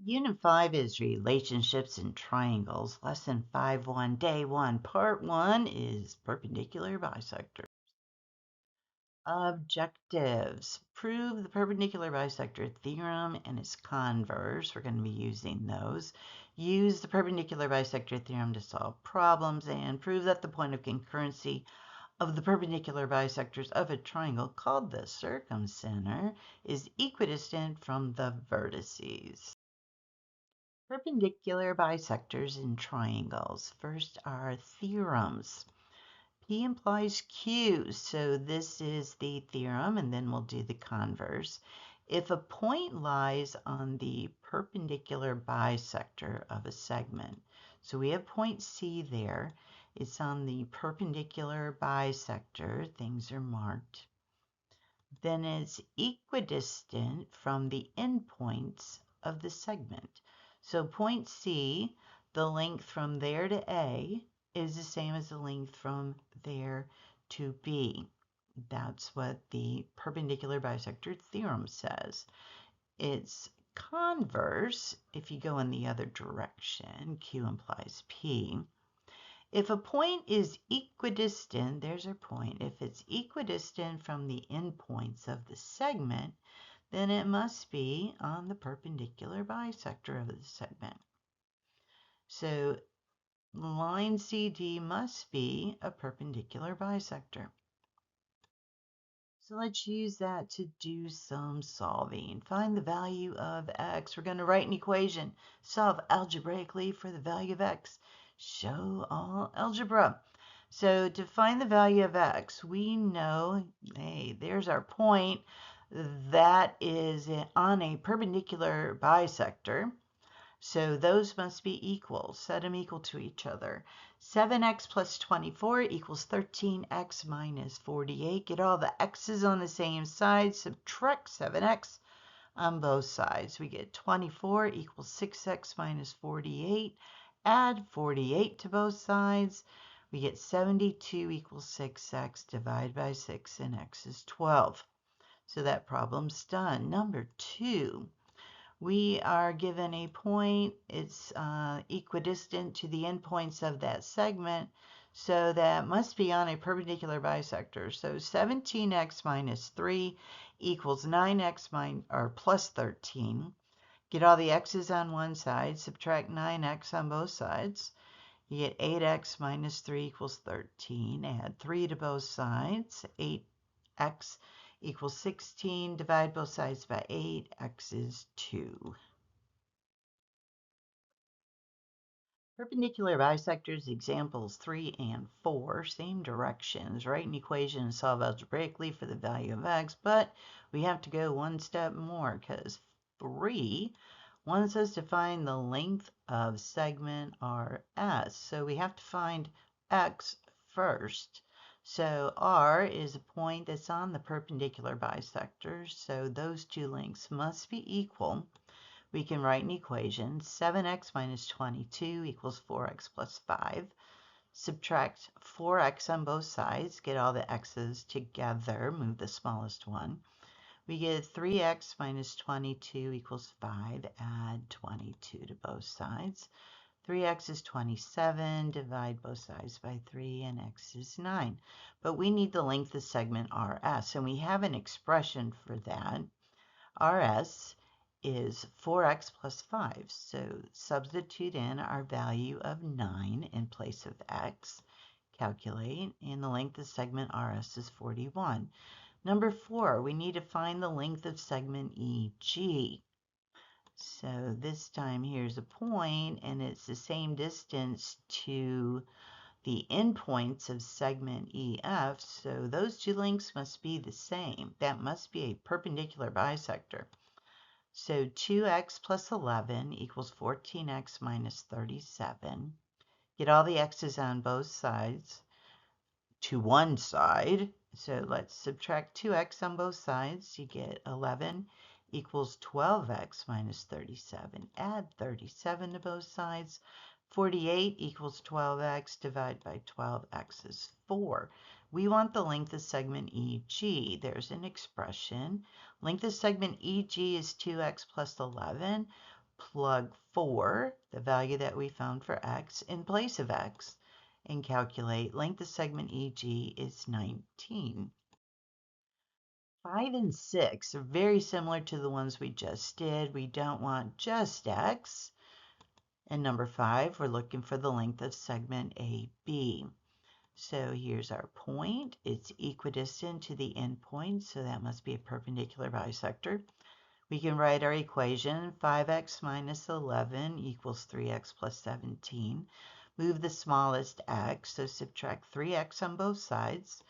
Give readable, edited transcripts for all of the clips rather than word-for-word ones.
Unit 5 is Relationships in Triangles. Lesson 5.1, Day 1. Part 1 is Perpendicular Bisector. Objectives. Prove the Perpendicular Bisector Theorem and its converse. We're going to be using those. Use the Perpendicular Bisector Theorem to solve problems and prove that the point of concurrency of the perpendicular bisectors of a triangle called the circumcenter is equidistant from the vertices. Perpendicular bisectors in triangles. First are theorems. P implies Q, so this is the theorem, and then we'll do the converse. If a point lies on the perpendicular bisector of a segment, so we have point C there, it's on the perpendicular bisector, things are marked, then it's equidistant from the endpoints of the segment. So point C, the length from there to A, is the same as the length from there to B. That's what the perpendicular bisector theorem says. It's converse if you go in the other direction. Q implies P. If a point is equidistant, there's our point. If it's equidistant from the endpoints of the segment, then it must be on the perpendicular bisector of the segment. So line CD must be a perpendicular bisector. So let's use that to do some solving. Find the value of x. We're going to write an equation. Solve algebraically for the value of x. Show all algebra. So to find the value of x, we know, hey, there's our point that is on a perpendicular bisector. So those must be equal. Set them equal to each other. 7x plus 24 equals 13x minus 48. Get all the x's on the same side. Subtract 7x on both sides. We get 24 equals 6x minus 48. Add 48 to both sides. We get 72 equals 6x. Divide by 6 and x is 12. So that problem's done. Number 2. We are given a point, it's equidistant to the endpoints of that segment, so that must be on a perpendicular bisector. So 17x minus 3 equals 9x plus 13. Get all the x's on one side, subtract 9x on both sides. You get 8x minus 3 equals 13. Add 3 to both sides. 8x equals 16. Divide both sides by 8. X is 2. Perpendicular bisectors, examples 3 and 4, same directions. Write an equation and solve algebraically for the value of x, but we have to go one step more because 3 wants us to find the length of segment RS. So we have to find x first. So R is a point that's on the perpendicular bisector, so those two lengths must be equal. We can write an equation. 7x minus 22 equals 4x plus 5. Subtract 4x on both sides. Get all the x's together. Move the smallest one. We get 3x minus 22 equals 5. Add 22 to both sides. 3x is 27. Divide both sides by 3, and x is 9. But we need the length of segment RS, and we have an expression for that. RS is 4x plus 5. So substitute in our value of 9 in place of x. Calculate, and the length of segment RS is 41. Number 4, we need to find the length of segment EG. So this time here's a point, and it's the same distance to the endpoints of segment EF, so those two lengths must be the same. That must be a perpendicular bisector. So 2x plus 11 equals 14x minus 37. Get all the x's on both sides to one side. So let's subtract 2x on both sides. You get 11 equals 12x minus 37. Add 37 to both sides. 48 equals 12x. Divide by 12, x is 4. We want the length of segment EG. There's an expression. Length of segment EG is 2x plus 11. plug 4, the value that we found for x, in place of x, and calculate length of segment EG is 19. 5 and 6 are very similar to the ones we just did. We don't want just x. And number 5, we're looking for the length of segment AB. So here's our point. It's equidistant to the endpoint, so that must be a perpendicular bisector. We can write our equation, 5x minus 11 equals 3x plus 17. Move the smallest x, so subtract 3x on both sides.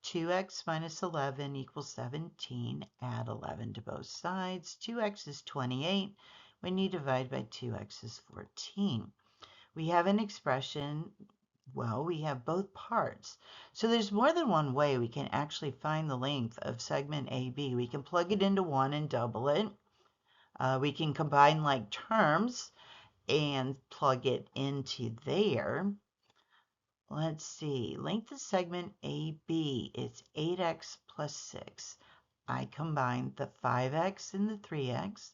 2x minus 11 equals 17. Add 11 to both sides. 2x is 28. When you divide by 2x is 14. We have an expression, well, we have both parts. So there's more than one way we can actually find the length of segment AB. We can plug it into 1 and double it. We can combine like terms and plug it into there. Let's see, length of segment AB is 8x plus 6. I combined the 5x and the 3x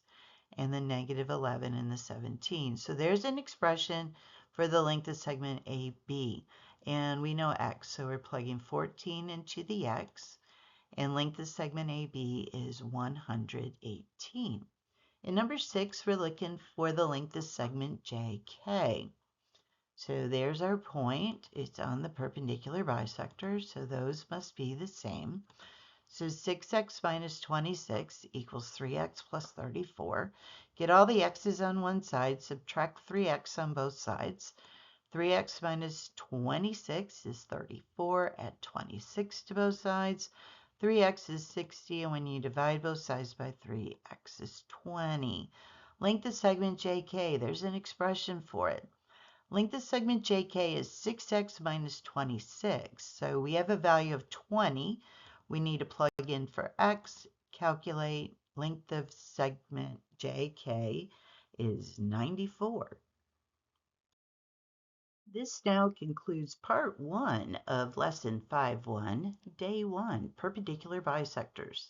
and the negative 11 and the 17. So there's an expression for the length of segment AB. And we know x, so we're plugging 14 into the x. And length of segment AB is 118. In number 6, we're looking for the length of segment JK. So there's our point. It's on the perpendicular bisector, so those must be the same. So 6x minus 26 equals 3x plus 34. Get all the x's on one side, subtract 3x on both sides. 3x minus 26 is 34. Add 26 to both sides. 3x is 60, and when you divide both sides by 3, x is 20. Length of segment JK, there's an expression for it. Length of segment JK is 6x minus 26. So we have a value of 20. We need to plug in for x, calculate length of segment JK is 94. This now concludes part 1 of lesson 5.1, day 1, perpendicular bisectors.